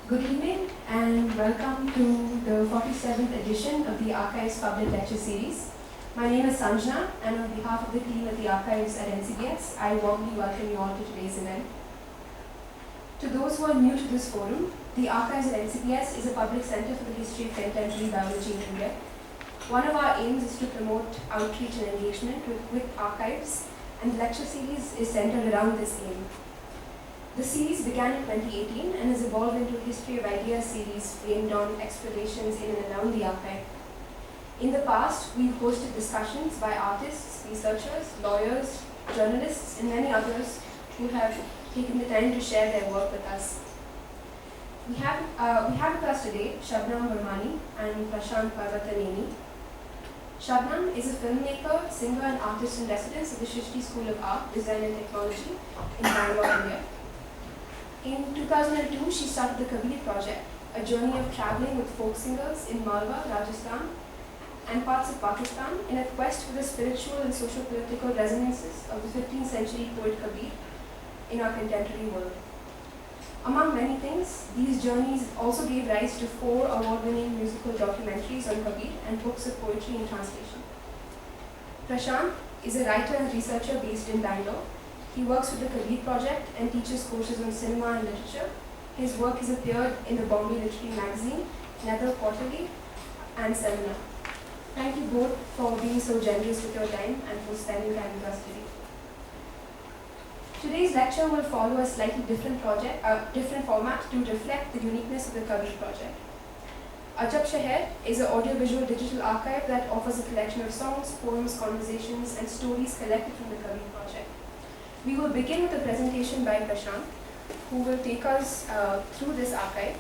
Good evening and welcome to the 47th edition of the Archives Public Lecture Series. My name is Sanjana, and on behalf of the team at the Archives at NCBS, I warmly welcome you all to today's event. To those who are new to this forum, the Archives at NCBS is a public center for the history of contemporary biology in India. One of our aims is to promote outreach and engagement with archives, and the lecture series is centered around this aim. The series began in 2018 and has evolved into a History of Ideas series aimed on explorations in and around the archive. In the past, we've hosted discussions by artists, researchers, lawyers, journalists, and many others who have taken the time to share their work with us. We have with us today Shabnam Vermani and Prashant Parvataneni. Shabnam is a filmmaker, singer, and artist in residence at the Shrishti School of Art, Design and Technology in Bangalore, India. In 2002, she started the Kabir Project, a journey of traveling with folk singers in Malwa, Rajasthan, and parts of Pakistan in a quest for the spiritual and socio-political resonances of the 15th century poet Kabir in our contemporary world. Among many things, these journeys also gave rise to 4 award-winning musical documentaries on Kabir and books of poetry in translation. Prashant is a writer and researcher based in Bangalore. He works with the Kabir Project and teaches courses on cinema and literature. His work has appeared in the Bombay Literary Magazine, Nether Quarterly, and Seminar. Thank you both for being so generous with your time and for spending time with us today. Today's lecture will follow a slightly different format to reflect the uniqueness of the Kabir Project. Ajab Shahar is an audiovisual digital archive that offers a collection of songs, poems, conversations, and stories collected from the Kabir Project. We will begin with a presentation by Prashant, who will take us through this archive.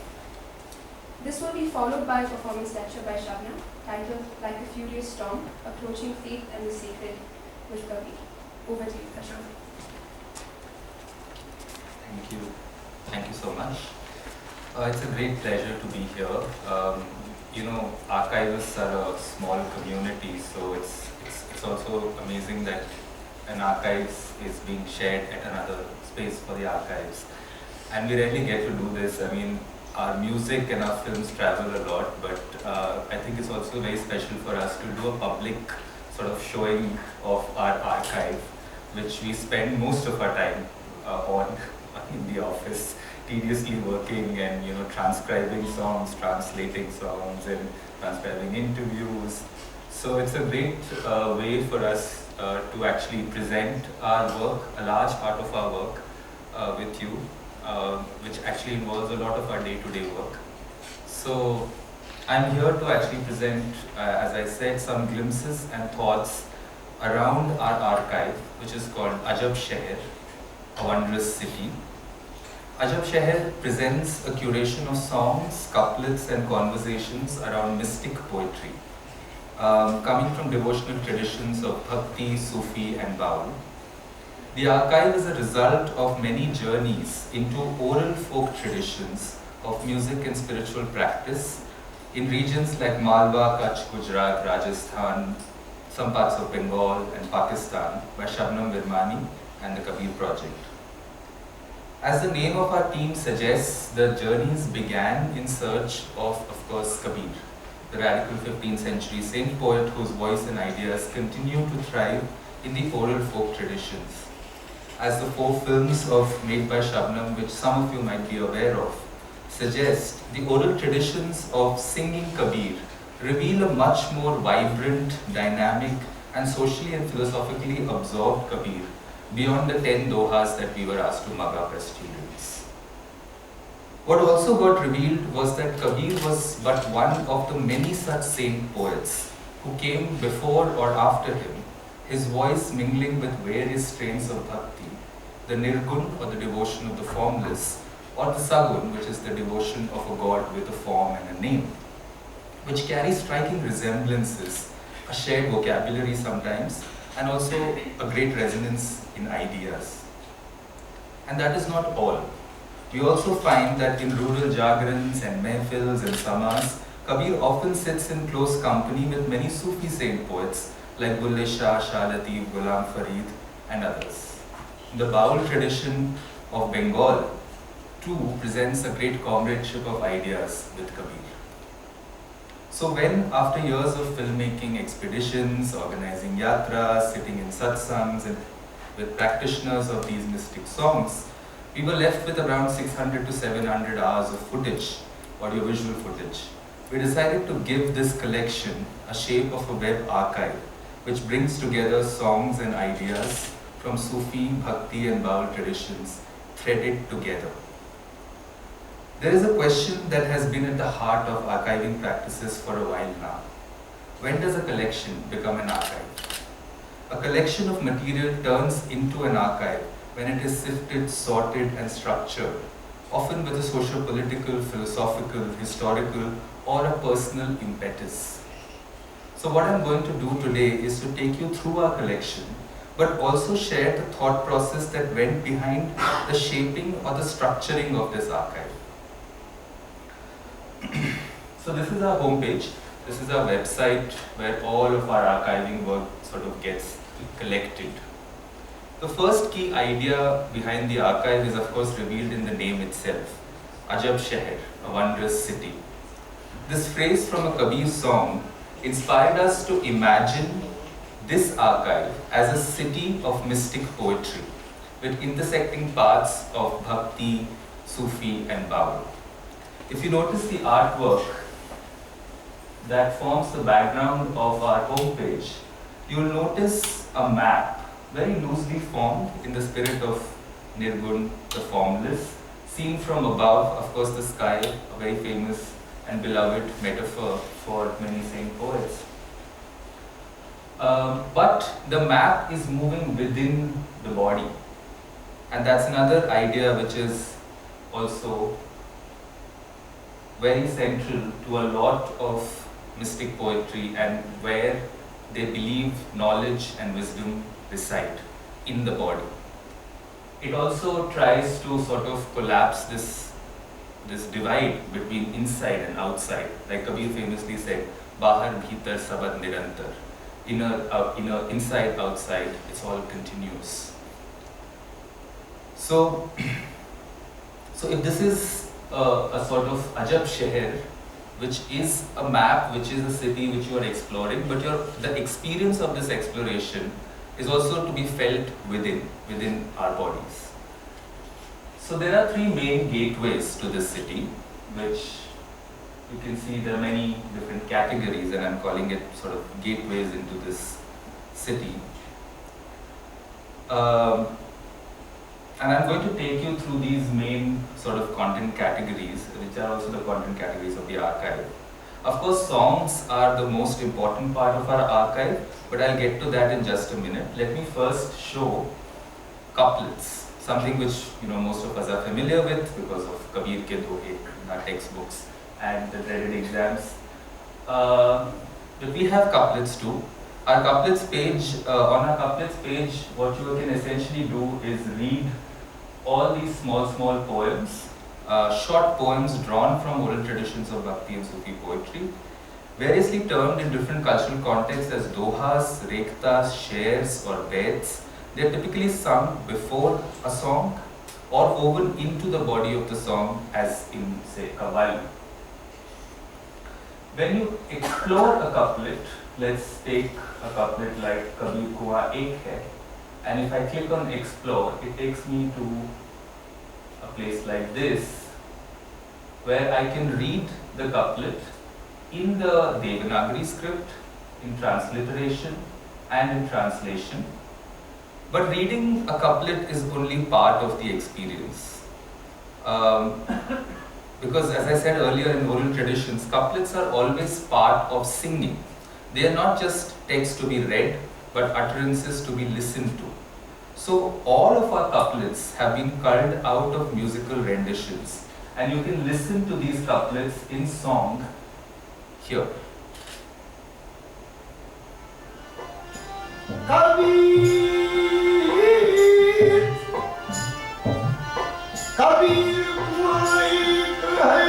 This will be followed by a performance lecture by Shabnam, titled Like a Furious Storm, Approaching Faith and the Sacred with Kabir. Over to you, Prashant. Thank you. Thank you so much. It's a great pleasure to be here. Archivists are a small community, so it's also amazing that an archives is being shared at another space for the archives. And we rarely get to do this. I mean, our music and our films travel a lot, but I think it's also very special for us to do a public sort of showing of our archive, which we spend most of our time on in the office, tediously working and transcribing songs, translating songs, and transcribing interviews. So it's a great way for us to actually present our work, a large part of our work with you, which actually involves a lot of our day-to-day work. So I'm here to actually present, as I said, some glimpses and thoughts around our archive, which is called Ajab Shahar, a wondrous city. Ajab Shahar presents a curation of songs, couplets, and conversations around mystic poetry, coming from devotional traditions of Bhakti, Sufi, and Baul. The archive is a result of many journeys into oral folk traditions of music and spiritual practice in regions like Malwa, Kutch, Gujarat, Rajasthan, some parts of Bengal and Pakistan by Shabnam Vermani and the Kabir Project. As the name of our team suggests, the journeys began in search of course, Kabir, the radical 15th century saint poet whose voice and ideas continue to thrive in the oral folk traditions. As the 4 films made by Shabnam, which some of you might be aware of, suggest, the oral traditions of singing Kabir reveal a much more vibrant, dynamic, and socially and philosophically absorbed Kabir beyond the 10 dohas that we were asked to mug up as students. What also got revealed was that Kabir was but one of the many such saint poets who came before or after him, his voice mingling with various strains of bhakti, the nirgun or the devotion of the formless, or the sagun, which is the devotion of a god with a form and a name, which carries striking resemblances, a shared vocabulary sometimes, and also a great resonance in ideas. And that is not all. We also find that in rural jagrans and mehfils and samas, Kabir often sits in close company with many Sufi saint poets like Bulle Shah, Shah Latif, Ghulam Farid, and others. In the Baul tradition of Bengal, too presents a great comradeship of ideas with Kabir. So when, after years of filmmaking expeditions, organizing yatras, sitting in satsangs and with practitioners of these mystic songs, we were left with around 600 to 700 hours of footage, audiovisual footage. We decided to give this collection a shape of a web archive, which brings together songs and ideas from Sufi, Bhakti and Baul traditions, threaded together. There is a question that has been at the heart of archiving practices for a while now. When does a collection become an archive? A collection of material turns into an archive when it is sifted, sorted and structured, often with a socio-political, philosophical, historical or a personal impetus. So what I'm going to do today is to take you through our collection, but also share the thought process that went behind the shaping or the structuring of this archive. So this is our homepage. This is our website where all of our archiving work sort of gets collected. The first key idea behind the archive is of course revealed in the name itself, Ajab Shahar, a wondrous city. This phrase from a Kabir song inspired us to imagine this archive as a city of mystic poetry with intersecting paths of Bhakti, Sufi and Baul. If you notice the artwork that forms the background of our homepage, you will notice a map very loosely formed in the spirit of Nirgun, the formless, seen from above, of course the sky, a very famous and beloved metaphor for many saint poets. But the map is moving within the body, and that's another idea which is also very central to a lot of mystic poetry and where they believe knowledge and wisdom reside, in the body. It also tries to sort of collapse this divide between inside and outside. Like Kabir famously said, Bahar Bhitar Sabad Nirantar. Inner, inside, outside, it's all continuous. So if this is a sort of Ajab Shahar, which is a map, which is a city which you are exploring, but the experience of this exploration is also to be felt within our bodies. So there are three main gateways to this city, which you can see there are many different categories, and I'm calling it sort of gateways into this city. And I'm going to take you through these main sort of content categories, which are also the content categories of the archive. Of course, songs are the most important part of our archive, but I'll get to that in just a minute. Let me first show couplets, something which most of us are familiar with because of Kabir ke Dohe in our textbooks and the dreaded exams. But we have couplets too. Our couplets page, on our couplets page, what you can essentially do is read all these small poems, short poems drawn from oral traditions of Bhakti and Sufi poetry, variously termed in different cultural contexts as dohas, rektas, shares or baits. They are typically sung before a song or woven into the body of the song, as in, say, Kawali. When you explore a couplet, let's take a couplet like Kabir Kuan Ek Hai, and if I click on explore, it takes me to a place like this, where I can read the couplet in the Devanagari script, in transliteration and in translation. But reading a couplet is only part of the experience. Because as I said earlier, in oral traditions, couplets are always part of singing. They are not just text to be read, but utterances to be listened to. So all of our couplets have been culled out of musical renditions, and you can listen to these couplets in song here. Kabir Kuan Hai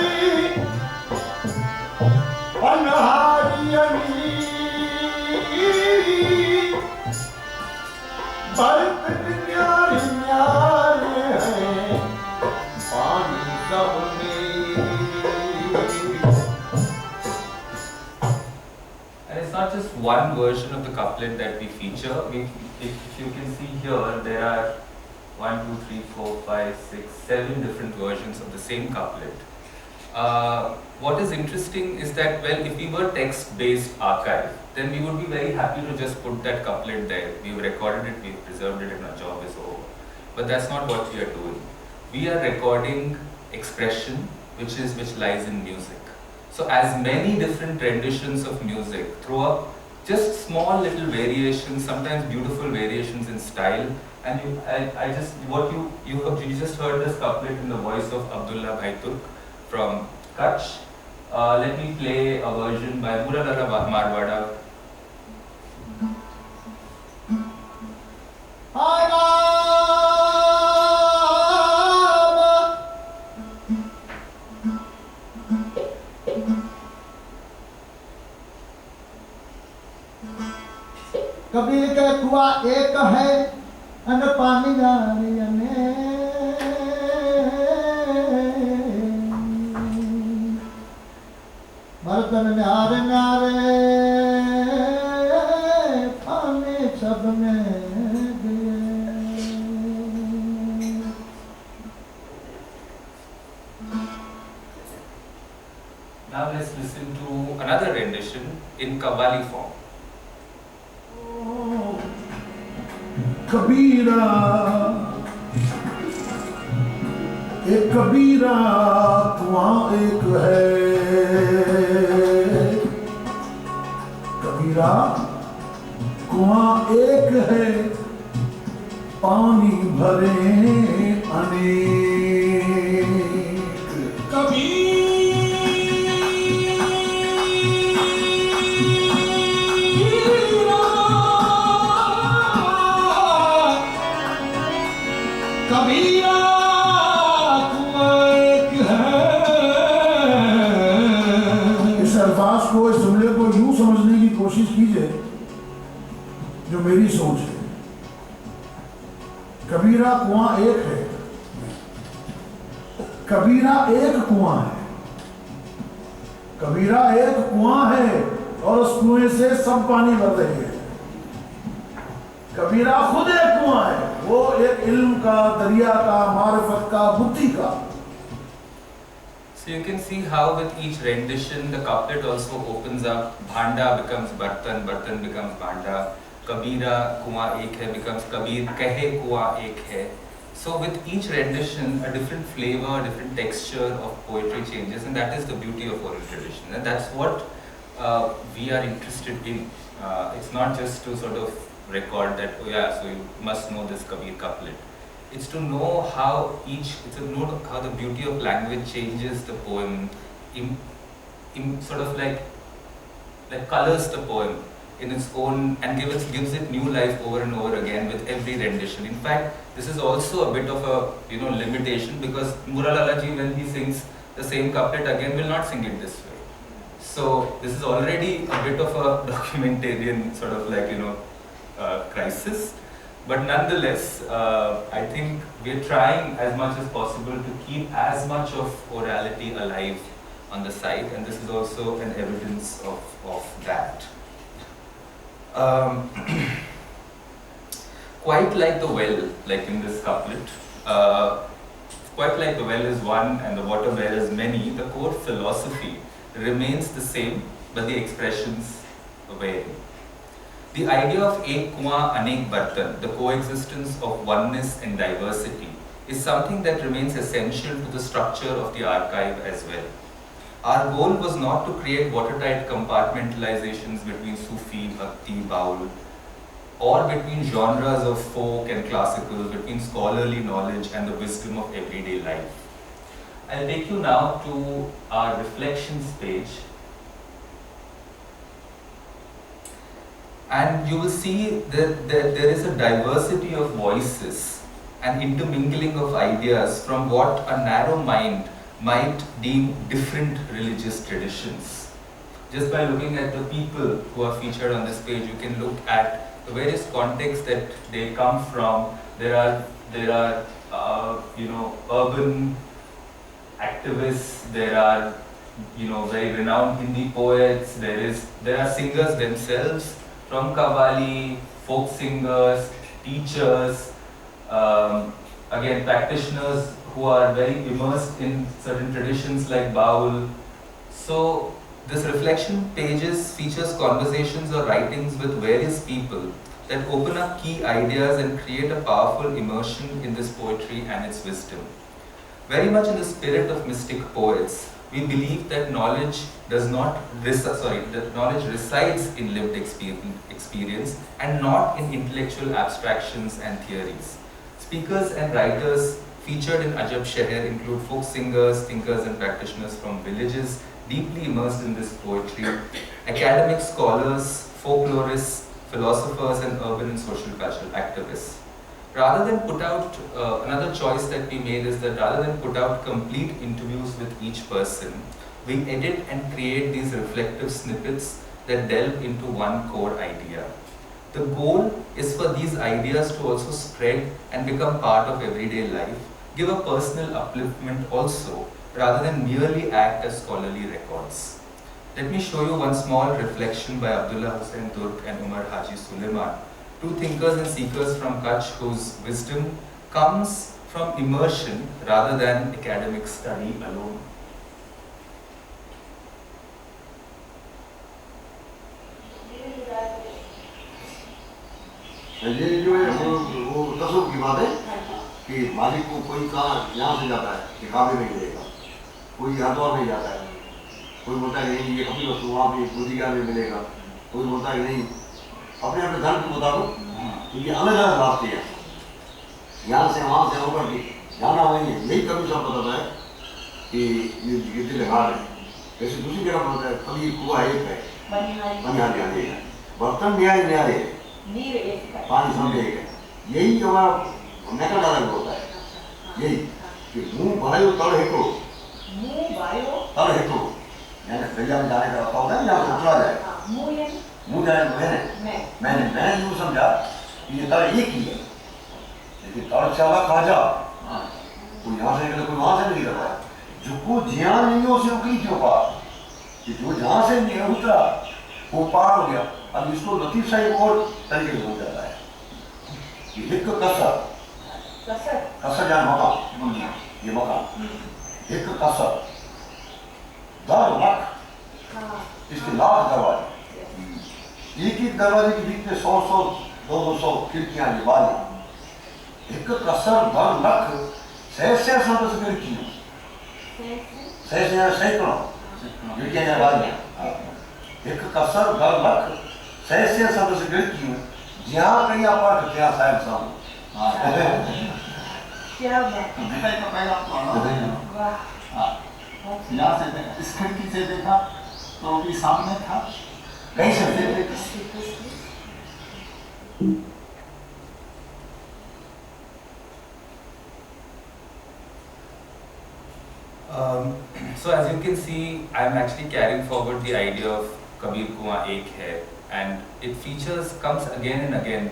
Panhariyani Bharat Nyare Nyare Hai Pani one version of the couplet that we feature. If you can see here, there are 1, 2, 3, 4, 5, 6, 7 different versions of the same couplet. What is interesting is that, well, if we were text-based archive, then we would be very happy to just put that couplet there. We've recorded it, we've preserved it, and our job is over. But that's not what we are doing. We are recording expression, which lies in music. So as many different renditions of music throw up just small little variations, sometimes beautiful variations in style. And you just heard this couplet in the voice of Abdullah Bhai Turk from Kutch. Let me play a version by Muralala Marwada. Kabir का कुआ एक है अन पानी नारिया में बर्तन न्यारे न्यारे पानी सब में Now let's listen to another rendition in Qawwali form. कबीरा एक कबीरा कुआं एक है कबीरा कुआं एक है पानी भरे अनेक कबीरा कुआं एक है। इस अल्फाज को, इस जुमले को यूं समझने की कोशिश कीजिए जो मेरी सोच है। कबीरा कुआं एक है, कबीरा एक कुआं है, कबीरा एक कुआं है और उस कुएं से सब पानी भर रही है। कबीरा खुद एक कुआं है, वो एक इल्म का, दरिया का, मारिफत का, बुद्धि का। So you can see how with each rendition the couplet also opens up. Bhanda becomes Bartan, Bartan becomes Bhanda. Kabira Kuan Ek Hai becomes Kabir Kahe Kuan Ek Hai. So with each rendition a different flavor, a different texture of poetry changes, and that is the beauty of oral tradition. And that's what we are interested in. It's not just to sort of record that, oh yeah, so you must know this Kabir couplet. It's to know how it's to know how the beauty of language changes the poem, sort of like colors the poem in its own and gives it new life over and over again with every rendition. In fact, this is also a bit of a limitation, because Muralala ji, when he sings the same couplet again, will not sing it this way. So this is already a bit of a documentarian sort of crisis. But nonetheless, I think we're trying as much as possible to keep as much of orality alive on the site, and this is also an evidence of that. Quite like the well, like in this couplet, quite like the well is one and the water bearers many, the core philosophy remains the same, but the expressions vary. The idea of Ek Kuan Anek Bartan, the coexistence of oneness and diversity, is something that remains essential to the structure of the archive as well. Our goal was not to create watertight compartmentalizations between Sufi, Bhakti, Baul, or between genres of folk and classical, between scholarly knowledge and the wisdom of everyday life. I'll take you now to our reflections page. And you will see that there is a diversity of voices and intermingling of ideas from what a narrow mind might deem different religious traditions. Just by looking at the people who are featured on this page, you can look at the various contexts that they come from. There are urban activists, there are very renowned Hindi poets. There are singers themselves, from Qawwali, folk singers, teachers, again practitioners who are very immersed in certain traditions like Baul. So this reflection pages features conversations or writings with various people that open up key ideas and create a powerful immersion in this poetry and its wisdom. Very much in the spirit of mystic poets, we believe that knowledge resides in lived experience and not in intellectual abstractions and theories. Speakers and writers featured in Ajab Shahar include folk singers, thinkers and practitioners from villages deeply immersed in this poetry, academic scholars, folklorists, philosophers and urban and social cultural activists. Rather than put out, another choice that we made is that rather than put out complete interviews with each person, we edit and create these reflective snippets that delve into one core idea. The goal is for these ideas to also spread and become part of everyday life, give a personal upliftment also, rather than merely act as scholarly records. Let me show you one small reflection by Abdullah Hussain Durg and Umar Haji Suleiman, two thinkers and seekers from Kutch whose wisdom comes from immersion rather than academic study alone. ये जो है वो तसव्वुफ की बात है कि मालिक को कोई कहाँ यहाँ से जाता है कि काबे में मिलेगा, कोई हरिद्वार में जाता है, कोई बोलता है नहीं ये कभी वस्तु वहाँ पे बुद्धिका में मिलेगा, कोई बोलता है नहीं अपने अपने धर्म के मुताबिक। तो ये अलग अलग रास्ते हैं, यहाँ से वहाँ से होकर के जाना नहीं है। यही कभी सब बताता है कि ये गिरते लगा रहे हैं। जैसे दूसरी जगह बोलता है कभी कुआ एक है, बनिहाली है, बर्तन न्याय न्याय है, पानी समझे है। यही हमारा मेथड अलग होता है। यही कि मुँह भायो तड़ हेको, तड़ हेको यानी दरिया में जाने का रास्ता होता है, यहाँ से उतरा जाए, मुँह जाए मैंने यूँ समझा कि ये तड़ एक ही है, लेकिन तड़ से अलग कहा जा, कोई यहाँ से निकले कोई वहाँ से नहीं निकलता है। जो जिया नहीं हो उसे उकली क्यों पार, कि जो जहाँ से नहीं उतरा वो पार हो गया। अब इसको लतीफ साहब और तरीके से हो जाता है कि एक कसर जान मकान, ये मकान एक कसर दर लख इसके लाख दरवाजे, एक एक दरवाजे के बीच में 100-200 खिड़कियां ये वाली, एक कसर दर लख सहस्या सदस्य खिड़कियां, सैकड़ों खिड़कियां वालियां, एक कसर दर लख सहस्या सदस्य खिड़कियां, जहाँ कहीं आप क्या साहब साहब क्या बात का पहला यहाँ से देखा, इस खिड़की से देखा तो भी सामने था, कहीं से देखा। So as you can see, I am actually carrying forward the idea of Kabir Kuan Ek Hai, and it comes again and again.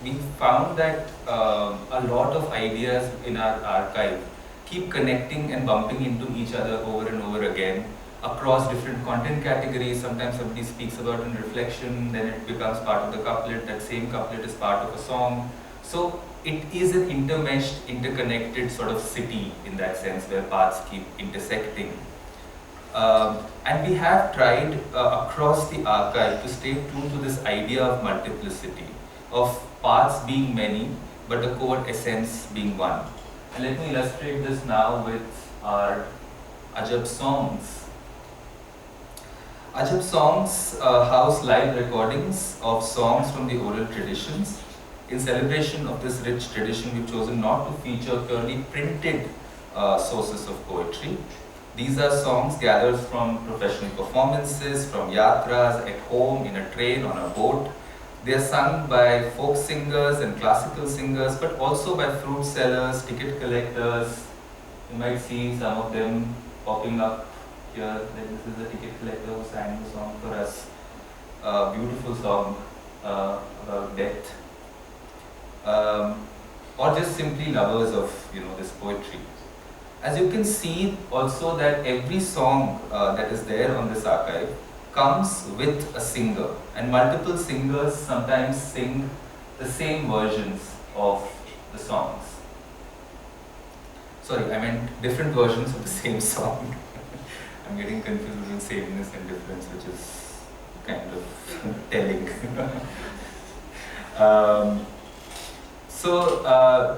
We found that a lot of ideas in our archive keep connecting and bumping into each other over and over again across different content categories. Sometimes somebody speaks about in reflection, then it becomes part of the couplet, that same couplet is part of a song. So it is an intermeshed, interconnected sort of city in that sense, where paths keep intersecting. And we have tried across the archive to stay true to this idea of multiplicity, of paths being many, but the core essence being one. And let me illustrate this now with our Ajab songs. Ajab songs house live recordings of songs from the oral traditions. In celebration of this rich tradition, we've chosen not to feature purely printed sources of poetry. These are songs gathered from professional performances, from yatras, at home, in a train, on a boat. They are sung by folk singers and classical singers, but also by fruit sellers, ticket collectors. You might see some of them popping up here. This is a ticket collector who sang the song for us. A beautiful song about death. Or just simply lovers of this poetry. As you can see also that every song that is there on this archive comes with a singer, and multiple singers sometimes sing the same versions of the songs. Sorry, I meant different versions of the same song. I'm getting confused between sameness and difference, which is kind of telling.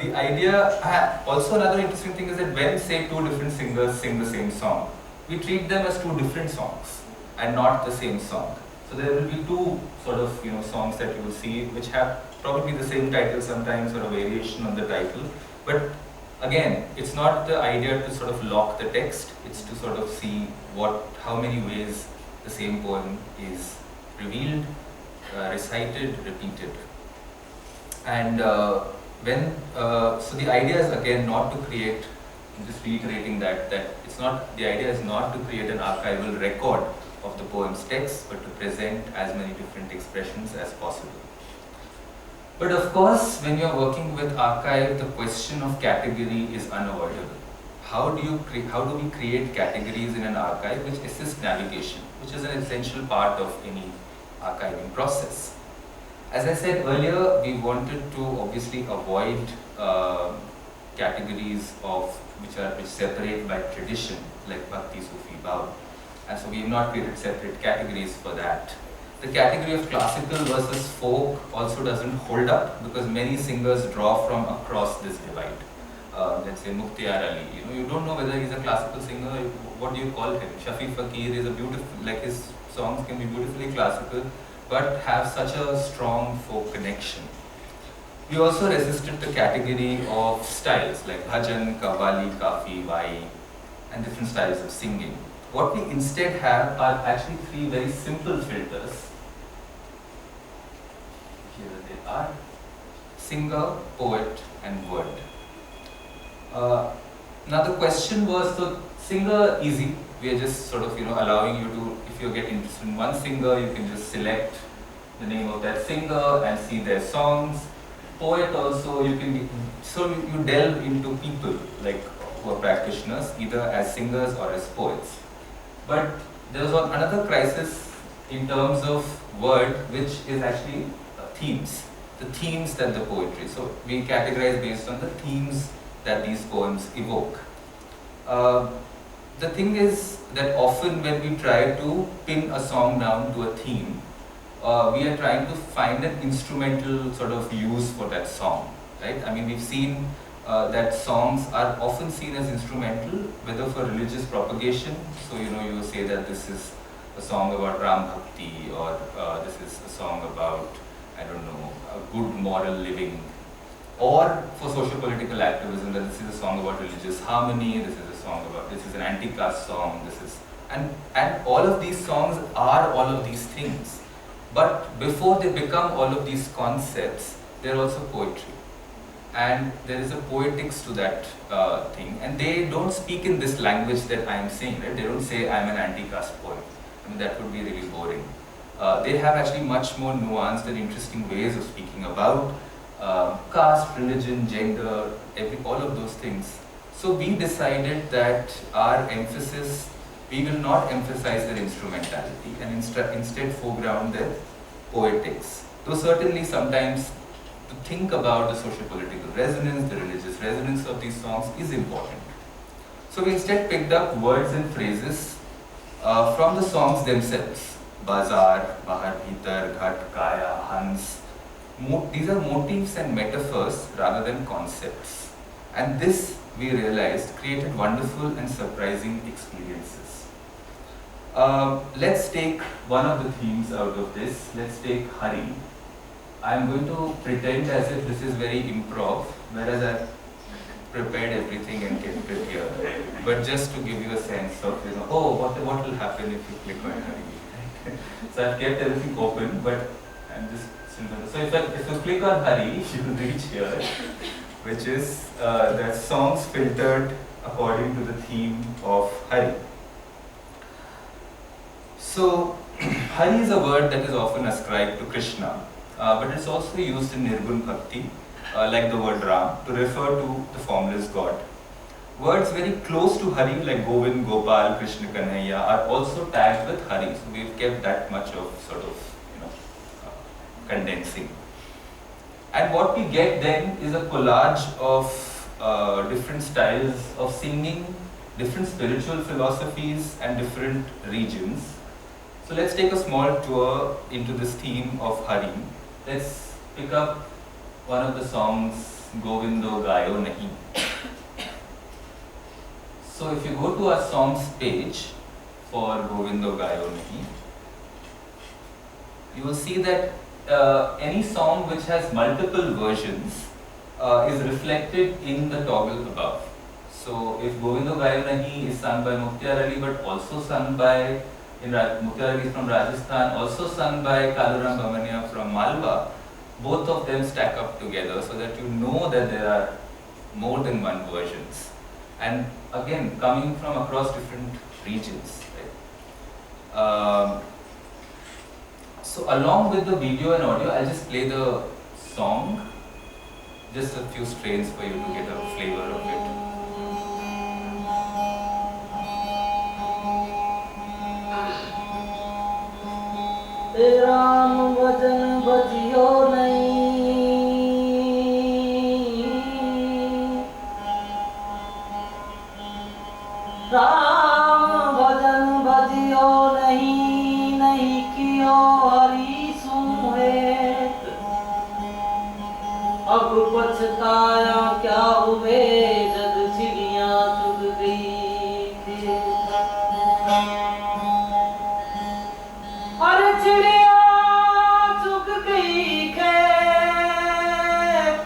The idea, also another interesting thing is that when say two different singers sing the same song, we treat them as two different songs and not the same song. So there will be two sort of songs that you will see which have probably the same title sometimes or a variation on the title. But again, it's not the idea to sort of lock the text, it's to sort of see how many ways the same poem is revealed, recited, repeated. And so the idea is again not to create, I'm just reiterating that it's not, the idea is not to create an archival record of the poem's text, but to present as many different expressions as possible. But of course, when you're working with archive, the question of category is unavoidable. How do we create categories in an archive which assist navigation, which is an essential part of any archiving process? As I said earlier, we wanted to obviously avoid categories which separate by tradition, like Bhakti, Sufi, Bhav. And so we have not created separate categories for that. The category of classical versus folk also doesn't hold up because many singers draw from across this divide. Let's say Mukhtiar Ali, you don't know whether he's a classical singer, what do you call him? Shafi Fakir is a beautiful, like his songs can be beautifully classical, but have such a strong folk connection. We also resisted the category of styles like bhajan, qawwali, kafi, vai, and different styles of singing. What we instead have are actually three very simple filters. Here they are: singer, poet, and word. Now the question was, so singer, easy. We are just sort of allowing you to, if you get interested in one singer, you can just select the name of that singer and see their songs. Poet also, you delve into people like who are practitioners, either as singers or as poets. But there was another crisis in terms of word, which is actually themes. The themes that the poetry. So we categorize based on the themes that these poems evoke. The thing is that often when we try to pin a song down to a theme, we are trying to find an instrumental sort of use for that song, right? I mean, we've seen that songs are often seen as instrumental, whether for religious propagation. So, you say that this is a song about Ram Bhakti, or this is a song about, I don't know, a good moral living, or for socio-political activism, that this is a song about religious harmony, this is an anti-caste song, and all of these songs are all of these things. But before they become all of these concepts, they're also poetry. And there is a poetics to that thing. And they don't speak in this language that I am saying, right? They don't say I'm an anti-caste poet. I mean, that would be really boring. They have actually much more nuanced and interesting ways of speaking about caste, religion, gender, all of those things. So we decided that our emphasis, we will not emphasize their instrumentality and instead foreground their poetics. Though certainly sometimes to think about the socio-political resonance, the religious resonance of these songs is important. So we instead picked up words and phrases from the songs themselves. Bazaar, Bahar Bhitar, Ghat, Kaya, Hans. These are motifs and metaphors rather than concepts. And this, we realized, created wonderful and surprising experiences. Let's take one of the themes out of this. Let's take Hari. I'm going to pretend as if this is very improv, whereas I've prepared everything and kept it here. But just to give you a sense of, what will happen if you click on Hari. So I've kept everything open, but I'm just still going to. So if you click on Hari, you will reach here, which is that songs filtered according to the theme of Hari. So, Hari is a word that is often ascribed to Krishna, but it's also used in Nirgun Bhakti, like the word Ram, to refer to the formless God. words very close to Hari like Govind, Gopal, Krishna, Kanhaiya are also tagged with Hari. So we've kept that much of sort of, condensing. And what we get then is a collage of different styles of singing, different spiritual philosophies and different regions. So let's take a small tour into this theme of Hari. Let's pick up one of the songs, Govindo Gayo Nahi. So if you go to our songs page for Govindo Gayo Nahi, you will see that any song which has multiple versions is reflected in the toggle above. So if Govindo Gayo Nahi is sung by Mukhtar Ali but also sung by Mukhtar Ali from Rajasthan, also sung by Kaluram Bamania from Malwa, both of them stack up together so that you know that there are more than one versions. And again, coming from across different regions. Right? So along with the video and audio, I'll just play the song, just a few strains for you to get a flavor of it. Ram भजन बजियो नहीं, राम भजन बजियो नहीं, नहीं कियो हरि सुहेत, अब पछताया क्या हुए जग चिड़िया चुग गई। अरे चिड़िया चुग गई खेत,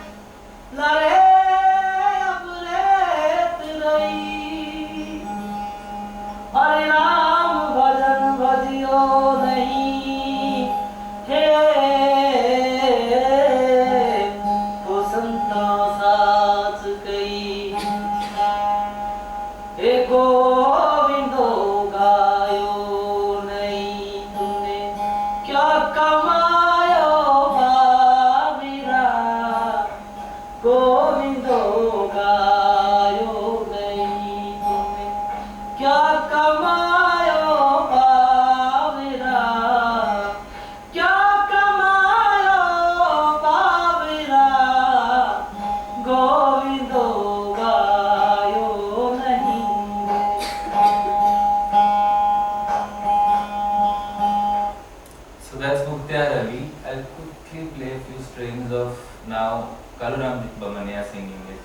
लड़े अब रेत रही। अरे राम भजन भजियो नहीं, हे वो संता साच गई। ए गोविंदो गायो नहीं, तुमने क्या कमायो बाबिरा। गोविंदो गायो नहीं, तुमने क्या कमायो बाबिरा, क्या कमायो बाबिरा। गोविंदो गायो नहीं। So that's Mukhtar Ali. I'll quickly play a few strains of now Kaluram Bamania singing it.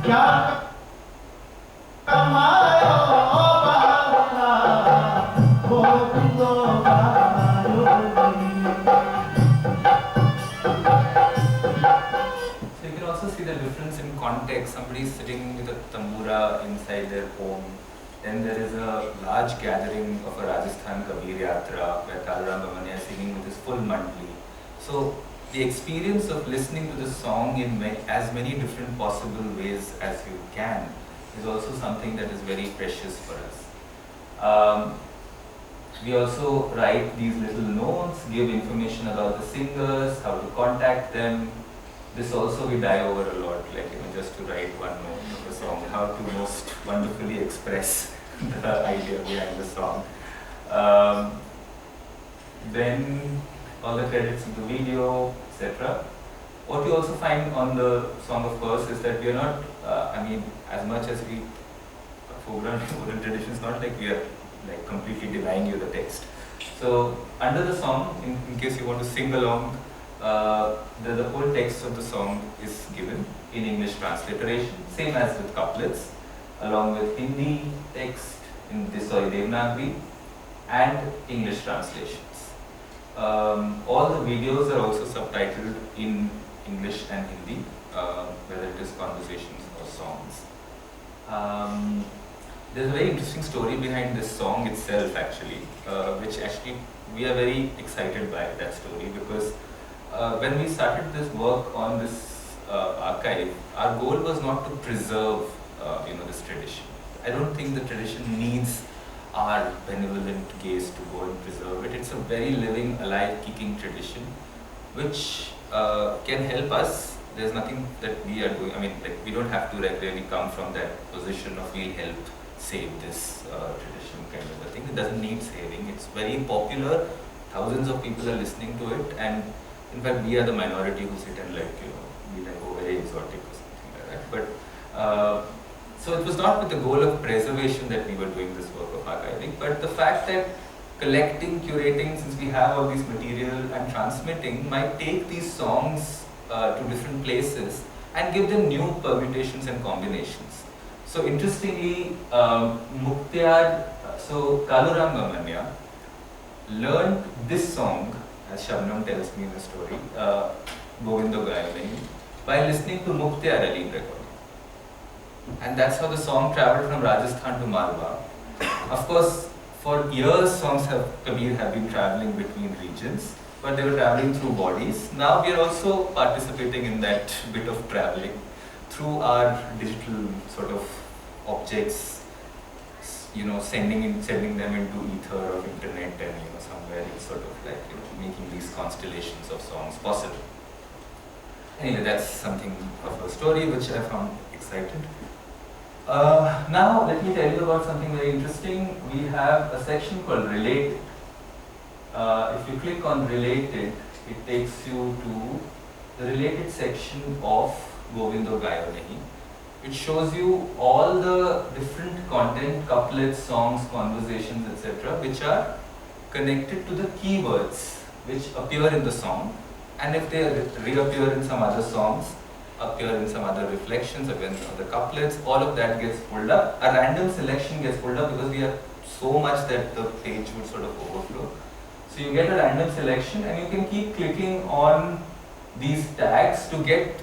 क्या कमायो बाबा, गोविंदो गायो नहीं। So you can also see the difference in context. Somebody is sitting with a tambura inside their home. Then there is a large gathering of a Rajasthan Kabir Yatra where Kaluram Bamania is singing with his full mandli. So the experience of listening to the song in as many different possible ways as you can is also something that is very precious for us. We also write these little notes, give information about the singers, how to contact them. This also we die over a lot, like just to write one note of a song, how to most wonderfully express the idea behind the song. Then all the credits of the video, etc. What you also find on the song, of course, is that we are not, as much as we foreground oral traditions, not like we are like completely denying you the text. So under the song, in case you want to sing along, the whole text of the song is given in English transliteration, same as with couplets, along with Hindi text in Desoi Devanagari and English translations. All the videos are also subtitled in English and Hindi, whether it is conversations or songs. There's a very interesting story behind this song itself actually, which actually we are very excited by that story because when we started this work on this archive, our goal was not to preserve this tradition. I don't think the tradition needs our benevolent gaze to go and preserve it. It's a very living, alive, kicking tradition which can help us there's nothing that we are doing. I mean, like, we don't have to really come from that position of we'll help save this tradition kind of a thing. It doesn't need saving. It's very popular. Thousands of people are listening to it, and in fact, we are the minority who sit and we then go very exotic or something like that. But so it was not with the goal of preservation that we were doing this work of archiving, but the fact that collecting, curating, since we have all these material and transmitting, might take these songs to different places and give them new permutations and combinations. So interestingly, Muktiar, so Kaluram Gamanya learned this song, as Shabnam tells me in the story, Govindo Gayavani, by listening to Muktiar Ali recording. And that's how the song traveled from Rajasthan to Malwa. Of course, for years songs Kabir have been traveling between regions, but they were traveling through bodies. Now we are also participating in that bit of traveling through our digital sort of objects, sending them into ether of internet, and somewhere it's sort of like making these constellations of songs possible. Anyway, that's something of a story which I found exciting. Now let me tell you about something very interesting. We have a section called Related. If you click on Related, it takes you to the related section of Govindo Gayavani. It shows you all the different content, couplets, songs, conversations, etc., which are connected to the keywords which appear in the song, and if they reappear in some other songs, appear in some other reflections, again the couplets, all of that gets pulled up. A random selection gets pulled up because we have so much that the page would sort of overflow. So you get a random selection, and you can keep clicking on these tags to get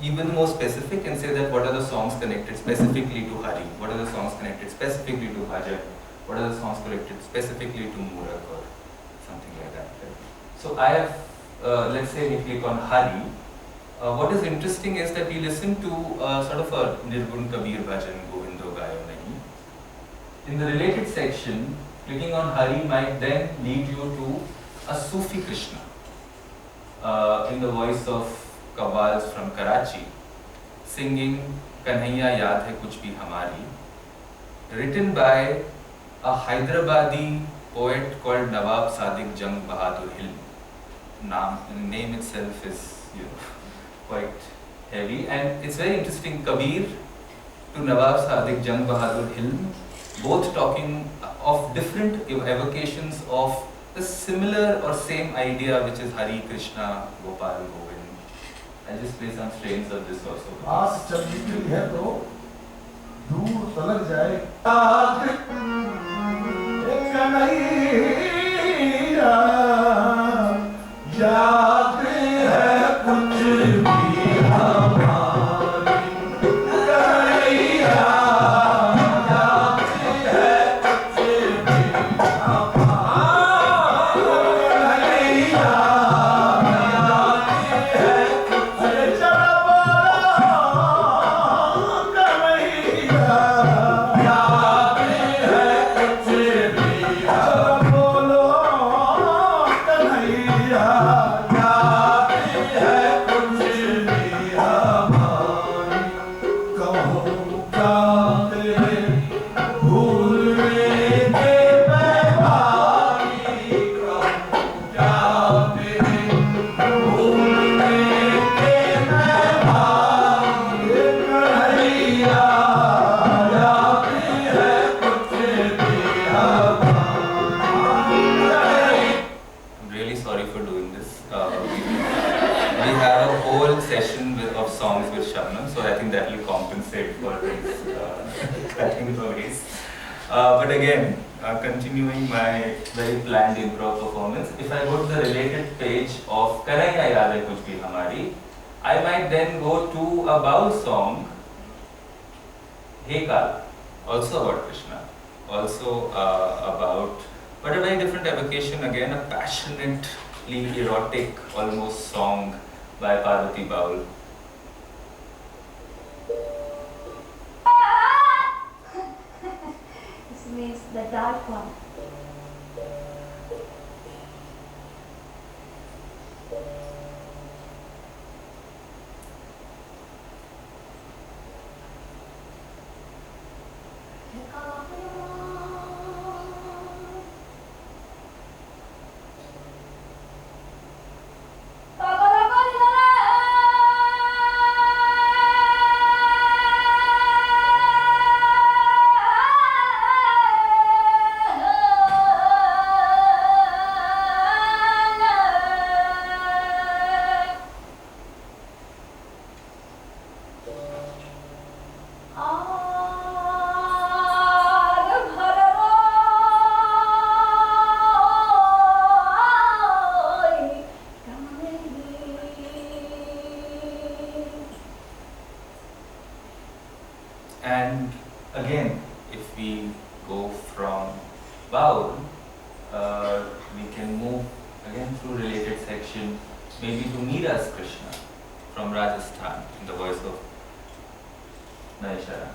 even more specific and say that what are the songs connected specifically to Hari, what are the songs connected specifically to Ajab, what are the songs connected specifically to Murak or something like that. Right? So I have, let's say we click on Hari. What is interesting is that we listen to sort of a Nirgun Kabir Bhajan, Govindo Gayavani. In the related section, clicking on Hari might then lead you to a Sufi Krishna in the voice of Qawwals from Karachi, singing Kanhaiya Yaad Hai Kuch Bhi Hamari, written by a Hyderabadi poet called Nawab Sadiq Jang Bahadur Hilm. Name itself is quite heavy, and it's very interesting. Kabir to Nawab Sadiq Jang Bahadur Hilm, both talking of different evocations of the similar or same idea, which is Hari, Krishna, Gopal, Govind. I'll just play some strains of this also. पास चलने के लिए है तो दूर तलक जाए कन्हैया याद है कुछ भी हमारी कन्हैया याद है कुछ भी हमारी But again, continuing my very planned improv performance, if I go to the related page of Kanhaiya Yaad Hai Kuch Bhi Hamari, I might then go to a Baul song, Hey Kal, also about Krishna, also about, but a very different evocation, again a passionately erotic almost song by Parvati Baul. Means the dark one. if we go from Baul, we can move again through related section, maybe to Meera's Krishna from Rajasthan in the voice of Naisharan.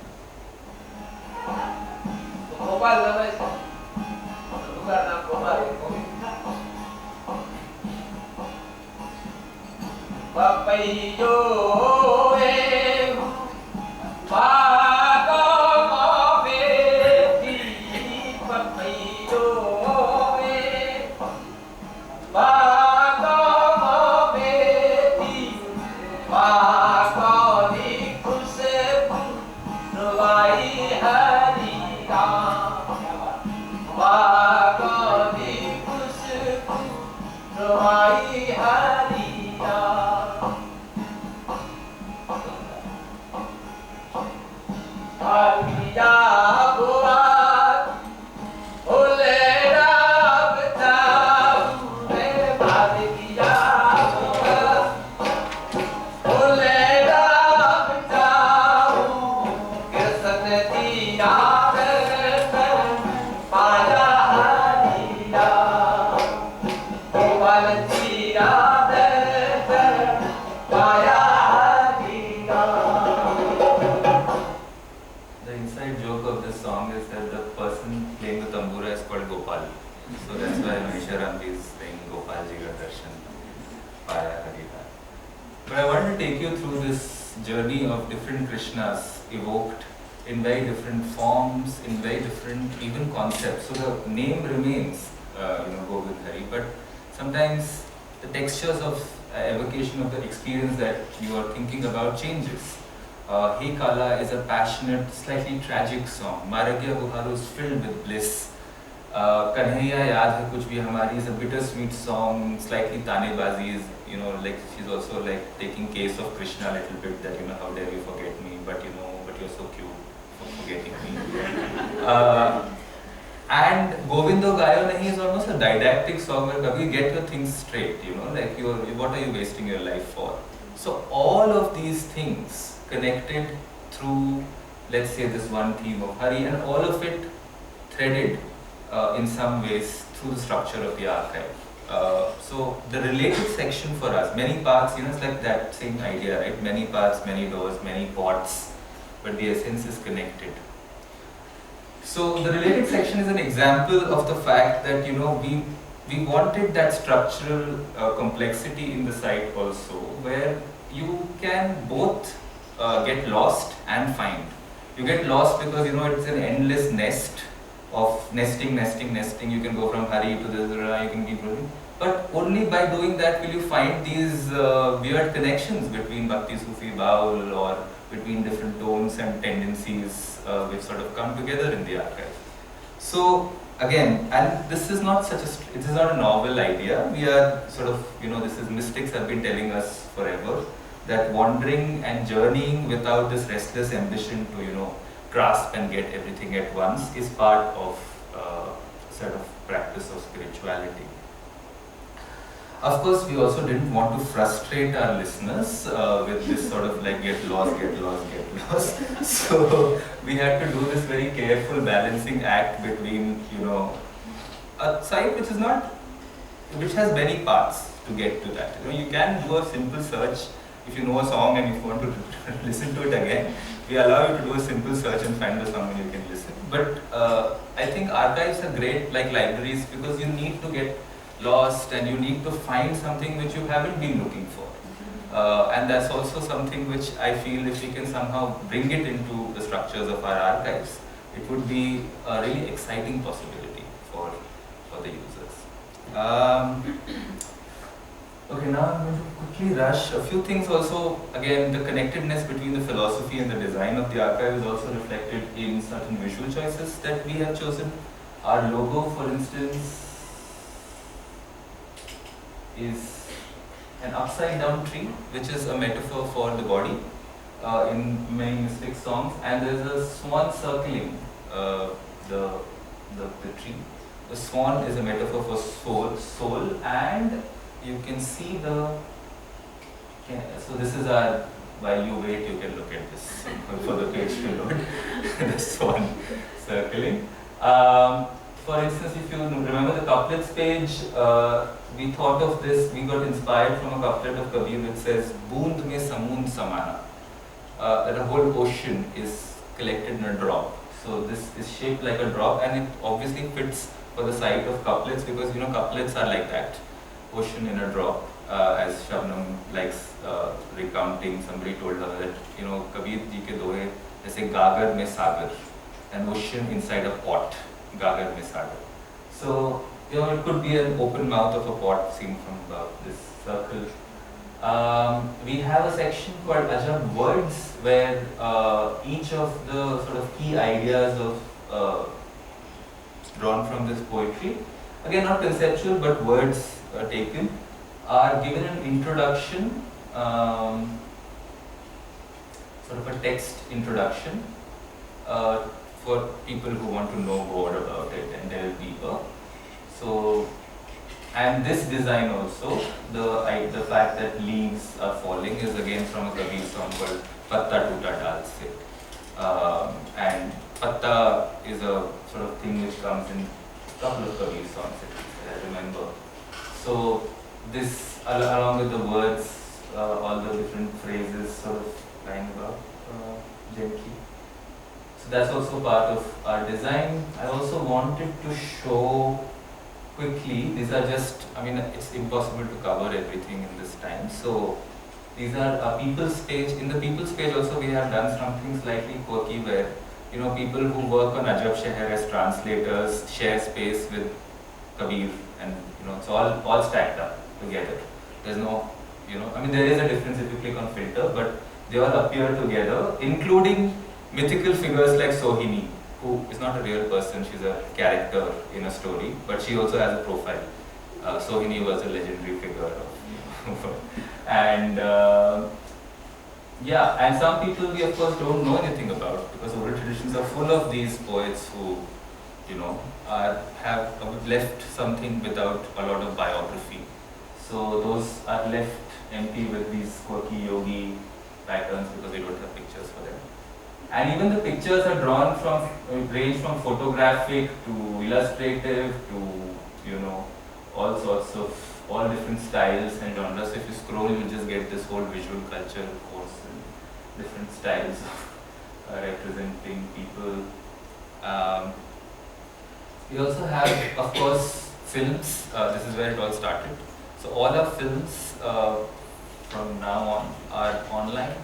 Journey of different Krishnas evoked in very different forms, in very different even concepts. So the name remains, Govind Hari, but sometimes the textures of evocation of the experience that you are thinking about changes. Hey Kala is a passionate, slightly tragic song. Maragya Buharu is filled with bliss. Kanhaiya Yaad Hai Kuch Bhi Hamari is a bittersweet song, slightly tanebazi is, like she's also like taking case of Krishna a little bit that, how dare you forget me, but but you're so cute for forgetting me. And Govindo Gayo Nahi is almost a didactic song where Kabhi get your things straight, like what are you wasting your life for? So all of these things connected through, let's say, this one theme of Hari, and all of it threaded in some ways through the structure of the archive. So the related section for us, many parts, it's like that same idea, right? Many parts, many doors, many pots, but the essence is connected. So the related section is an example of the fact that, we wanted that structural complexity in the site also, where you can both get lost and find. You get lost because, it's an endless nest of nesting. You can go from Hari to this, you can keep going. But only by doing that will you find these weird connections between Bhakti Sufi Baul or between different tones and tendencies which sort of come together in the archive. So again, and this is not a novel idea. We are sort of, mystics have been telling us forever that wandering and journeying without this restless ambition to, grasp and get everything at once is part of sort of practice of spirituality. Of course, we also didn't want to frustrate our listeners with this sort of like get lost. So we had to do this very careful balancing act between, a site which has many parts to get to that. You can do a simple search if you know a song and if you want to listen to it again. We allow you to do a simple search and find the song and you can listen. But I think archives are great like libraries because you need to get lost and you need to find something which you haven't been looking for. And that's also something which I feel if we can somehow bring it into the structures of our archives, it would be a really exciting possibility for the users. Okay, now I'm going to quickly rush. A few things also, again, the connectedness between the philosophy and the design of the archive is also reflected in certain visual choices that we have chosen. Our logo, for instance, is an upside down tree, which is a metaphor for the body in many mystic songs, and there's a swan circling the tree. The swan is a metaphor for soul, and you can see so this is our, while you wait you can look at this for the page to load, the swan circling. For instance, if you remember the couplets page, we thought of this, we got inspired from a couplet of Kabir which says, Boond mein samoond samana. That a whole ocean is collected in a drop. So this is shaped like a drop, and it obviously fits for the site of couplets because couplets are like that, ocean in a drop. As Shabnam likes recounting, somebody told her that Kabir ji ke dohe jaise gagar mein sagar, an ocean inside a pot, gagar mein sagar. So it could be an open mouth of a pot seen from this circle. We have a section called Ajab words where each of the sort of key ideas of drawn from this poetry, again not conceptual but words taken, are given an introduction, sort of a text introduction for people who want to know more about it and delve deeper. So, and this design also, the fact that leaves are falling is again from a Kabir song called Patta Toota Dal Se. And Patta is a sort of thing which comes in a couple of Kabir songs I remember. So this, along with the words, all the different phrases sort of lying about gently. So that's also part of our design. I also wanted to show quickly, these are just, it's impossible to cover everything in this time. So these are a people's page. In the people's page also we have done something slightly quirky where, people who work on Ajab Shahar as translators share space with Kabir, and it's all stacked up together. There's no, there is a difference if you click on filter, but they all appear together, including mythical figures like Sohini, who is not a real person, she's a character in a story, but she also has a profile. Sohini was a legendary figure. And and some people we of course don't know anything about, because oral traditions are full of these poets who, have left something without a lot of biography. So those are left empty with these quirky yogi patterns because we don't have pictures for them. And even the pictures are drawn from, range from photographic to illustrative to, all sorts of, all different styles and genres. So if you scroll, you'll just get this whole visual culture course and different styles of representing people. We also have, of course, films. This is where it all started. So all our films from now on are online,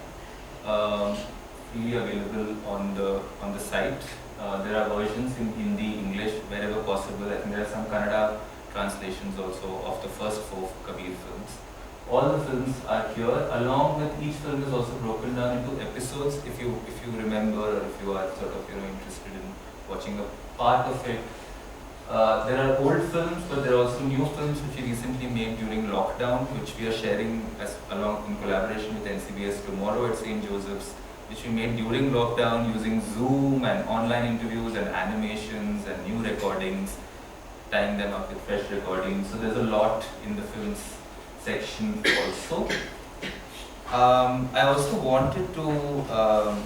freely available on the site. There are versions in Hindi, English, wherever possible. I think there are some Kannada translations also of the first 4 Kabir films. All the films are here. Along with each film is also broken down into episodes. If you remember, or if you are sort of interested in watching a part of it. There are old films, but there are also new films which we recently made during lockdown, which we are sharing along in collaboration with NCBS tomorrow at St. Joseph's, which we made during lockdown using Zoom and online interviews and animations and new recordings, tying them up with fresh recordings. So there's a lot in the films section also. I also wanted to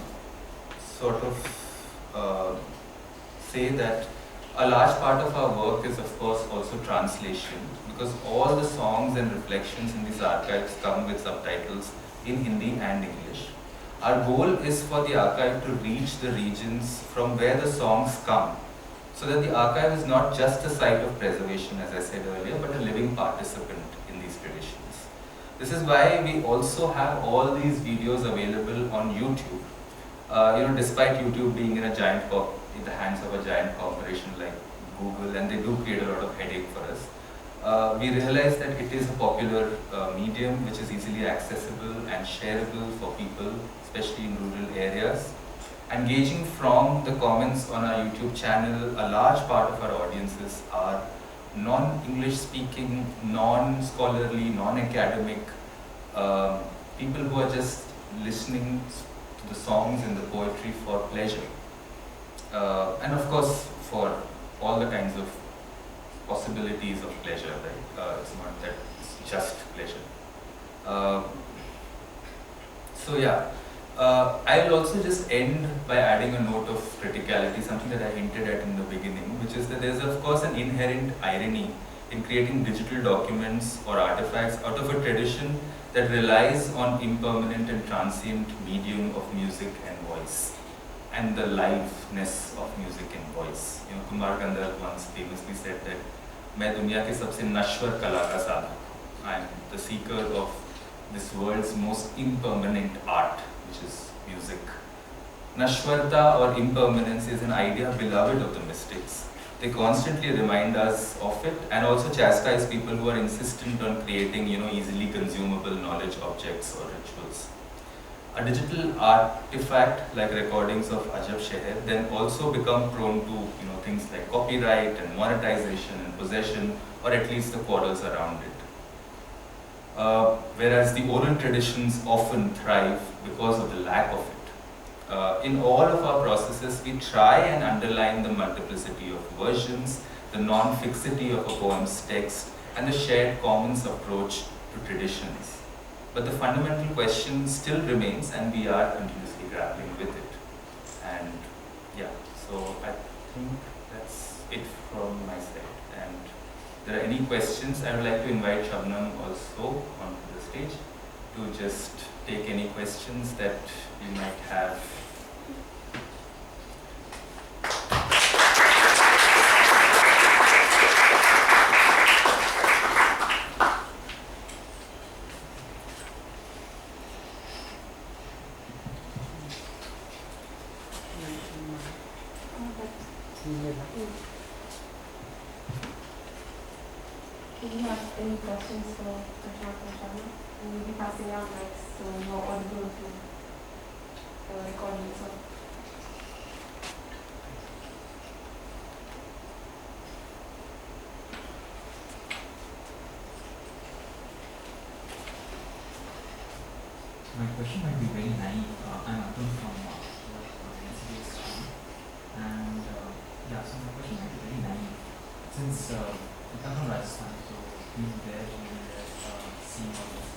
sort of say that a large part of our work is of course also translation, because all the songs and reflections in these archives come with subtitles in Hindi and English. Our goal is for the archive to reach the regions from where the songs come, so that the archive is not just a site of preservation, as I said earlier, but a living participant in these traditions. This is why we also have all these videos available on YouTube. Despite YouTube being in the hands of a giant corporation like Google, and they do create a lot of headache for us, we realize that it is a popular medium which is easily accessible and shareable for people, especially in rural areas. Engaging from the comments on our YouTube channel, a large part of our audiences are non-English speaking, non-scholarly, non-academic people who are just listening to the songs and the poetry for pleasure. And of course, for all the kinds of possibilities of pleasure, right? It's not that it's just pleasure. I will also just end by adding a note of criticality, something that I hinted at in the beginning, which is that there's of course an inherent irony in creating digital documents or artifacts out of a tradition that relies on impermanent and transient medium of music and voice, and the liveness of music and voice. You know, Kumar Gandharv once famously said that मैं दुनिया के सबसे नश्वर कला का साधक हूँ. I am the seeker of this world's most impermanent art, which is music. Nashwarta or impermanence is an idea beloved of the mystics. They constantly remind us of it and also chastise people who are insistent on creating, easily consumable knowledge objects or rituals. A digital artifact like recordings of Ajab Shahar then also become prone to, things like copyright and monetization and possession, or at least the quarrels around it. Whereas the oral traditions often thrive because of the lack of it. In all of our processes, we try and underline the multiplicity of versions, the non-fixity of a poem's text, and the shared commons approach to traditions. But the fundamental question still remains, and we are continuously grappling with it. And yeah, so I think that's it from my side. And if there are any questions, I would like to invite Shabnam also onto the stage to just take any questions that you might have. Do you have any questions for Prashant and Shahar? We will be passing out mics so you're audible to the recording. So. My question might be very naive. I'm Atul from NCBS team. And so my question might be very naive. Since I come from Rajasthan, so being there, seeing all this.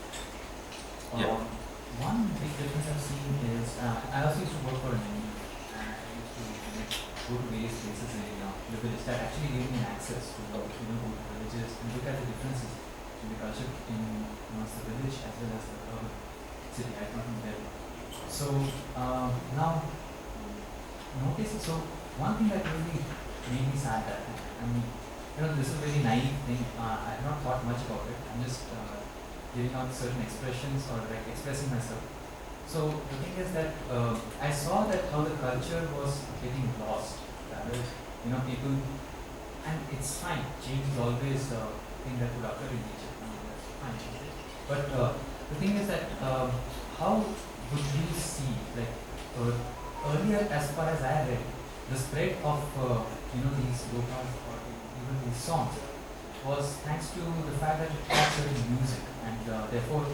One big difference I've seen is, I also used to work for a navy, and I used to go to various places in the village that actually gave me access to go to villages and look at the differences in the culture in amongst the village as well as the urban city. I come from there. So now, notice, so one thing that really made me sad that, this is a very naive thing. I have not thought much about it. I'm just giving out certain expressions or like expressing myself. So the thing is that I saw that how the culture was getting lost. People, and it's fine. Change is always a thing that would occur in nature. That's fine. But the thing is that how would you see, like earlier, as far as I read, the spread of these lokas or even these songs was thanks to the fact that it had certain music, and therefore,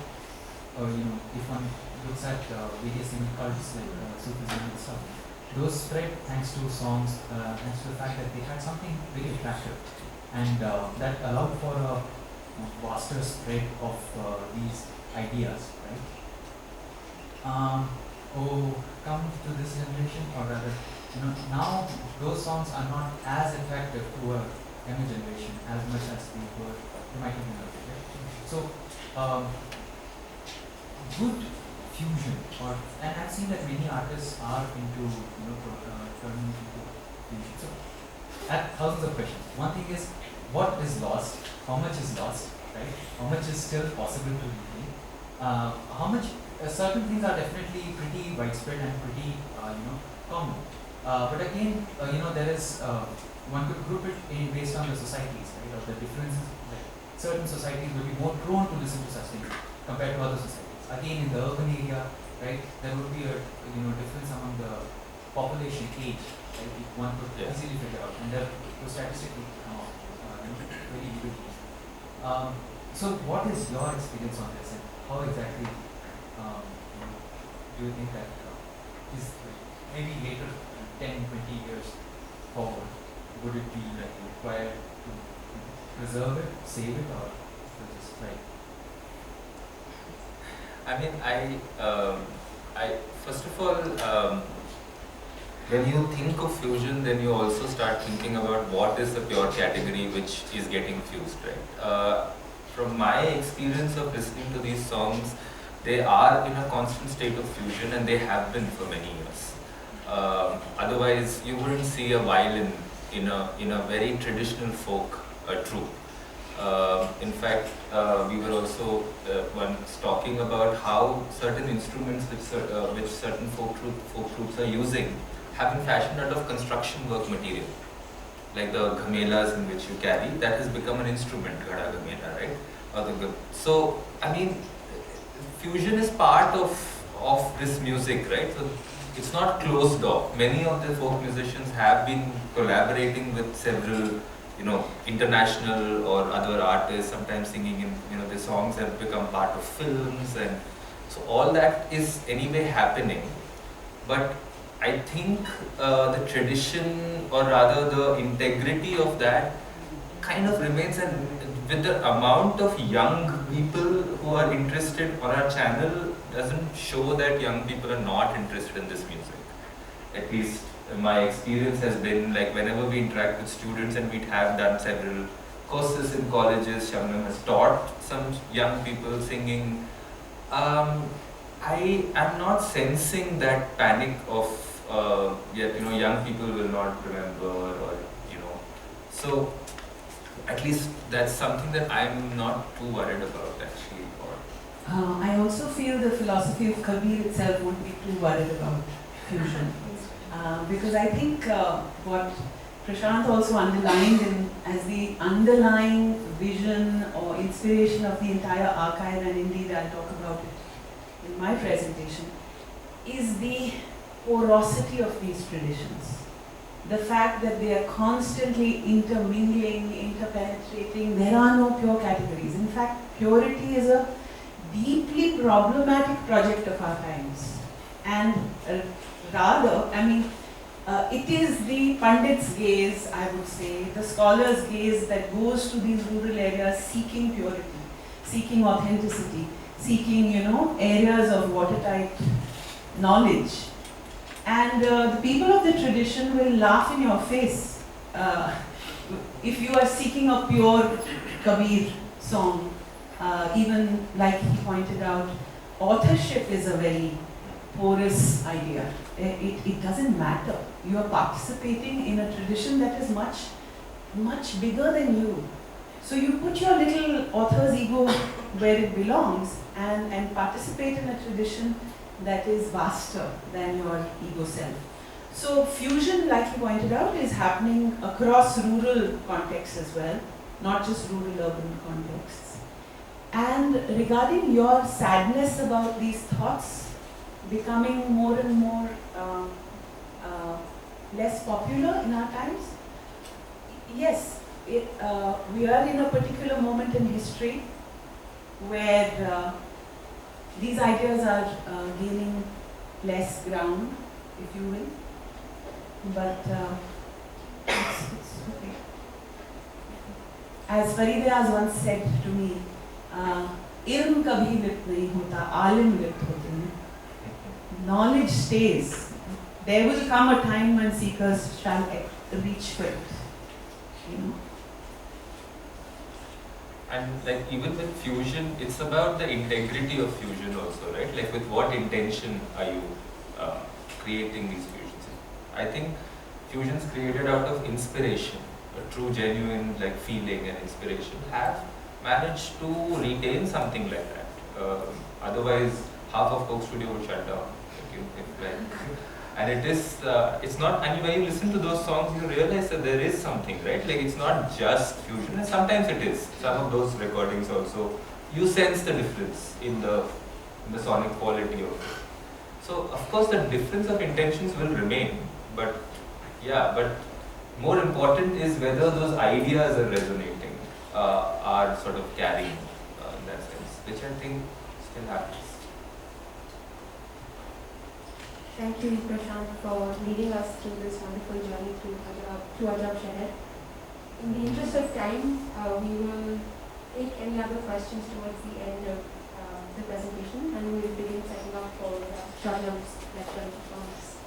if one looks at various cults like Sufism and stuff, those spread thanks to songs, thanks to the fact that they had something very attractive, and that allowed for a vaster spread of these ideas, right? Come to this generation, or rather, now those songs are not as attractive to a younger generation as much as they were. They might have been earlier, right? So, good fusion, and I've seen that many artists are into turning into fusion. So, at thousands of questions. One thing is, what is lost? How much is lost? Right? How much is still possible to retain? How much? Certain things are definitely pretty widespread and pretty common. But again, there is one could group it in based on the societies, right? Or the differences. Like certain societies will be more prone to listen to such things compared to other societies. Again, in the urban area, right, there would be a difference among the population age. Right? One could easily figure out, and there the statistically come out very easily. So, what is your experience on this, and how exactly do you think that is maybe later 10, 20 years forward, would it be like required to preserve it, save it, or just like? I mean, first of all, when you think of fusion, then you also start thinking about what is the pure category which is getting fused, right? From my experience of listening to these songs, they are in a constant state of fusion, and they have been for many years. Otherwise, you wouldn't see a violin in a very traditional folk troupe. In fact, we were also once talking about how certain instruments which certain folk troops are using have been fashioned out of construction work material, like the ghamelas in which you carry. That has become an instrument, ghada ghamela, right? So, I mean, fusion is part of this music, right? So it's not closed off. Many of the folk musicians have been collaborating with several, international or other artists, sometimes singing in, the songs have become part of films, and so all that is anyway happening. But I think the tradition, or rather the integrity of that, kind of remains, and with the amount of young people who are interested on our channel doesn't show that young people are not interested in this music. At least my experience has been, like, whenever we interact with students, and we have done several courses in colleges, Shabnam has taught some young people singing, I am not sensing that panic of young people will not remember, or so at least that's something that I'm not too worried about, actually. I also feel the philosophy of Kabir itself won't be too worried about fusion. Because I think what Prashant also underlined as the underlying vision or inspiration of the entire archive, and indeed I'll talk about it in my presentation, is the porosity of these traditions. The fact that they are constantly intermingling, interpenetrating. There are no pure categories. In fact, purity is a deeply problematic project of our times. And rather, it is the pundit's gaze, I would say, the scholar's gaze that goes to these rural areas seeking purity, seeking authenticity, seeking, areas of watertight knowledge. And the people of the tradition will laugh in your face if you are seeking a pure Kabir song. Even like he pointed out, authorship is a very porous idea. It doesn't matter. You are participating in a tradition that is much, much bigger than you. So you put your little author's ego where it belongs and participate in a tradition that is vaster than your ego self. So fusion, like he pointed out, is happening across rural contexts as well, not just rural-urban contexts. And regarding your sadness about these thoughts becoming more and more less popular in our times, yes, we are in a particular moment in history where these ideas are gaining less ground, if you will, but it's okay. As Farideh once said to me, ilm kabhi lipt nahi hota, alim lipt hote hain. Knowledge stays. There will come a time when seekers shall reach for it. And like even with fusion, it's about the integrity of fusion also, right? Like with what intention are you creating these fusions? I think fusions created out of inspiration, a true genuine feeling and inspiration, have managed to retain something like that. Otherwise, half of Coke Studio would shut down. And it is, it's not, and when you listen to those songs, you realize that there is something, right? Like it's not just fusion, and sometimes it is. Some of those recordings also, you sense the difference in the sonic quality of it. So, of course, the difference of intentions will remain, but yeah, but more important is whether those ideas are resonating, are sort of carrying in that sense, which I think still happens. Thank you, Prashant, for leading us through this wonderful journey through Ajab Shahar. In the interest of time, we will take any other questions towards the end of the presentation, and we will begin setting up for short notes lecture performance.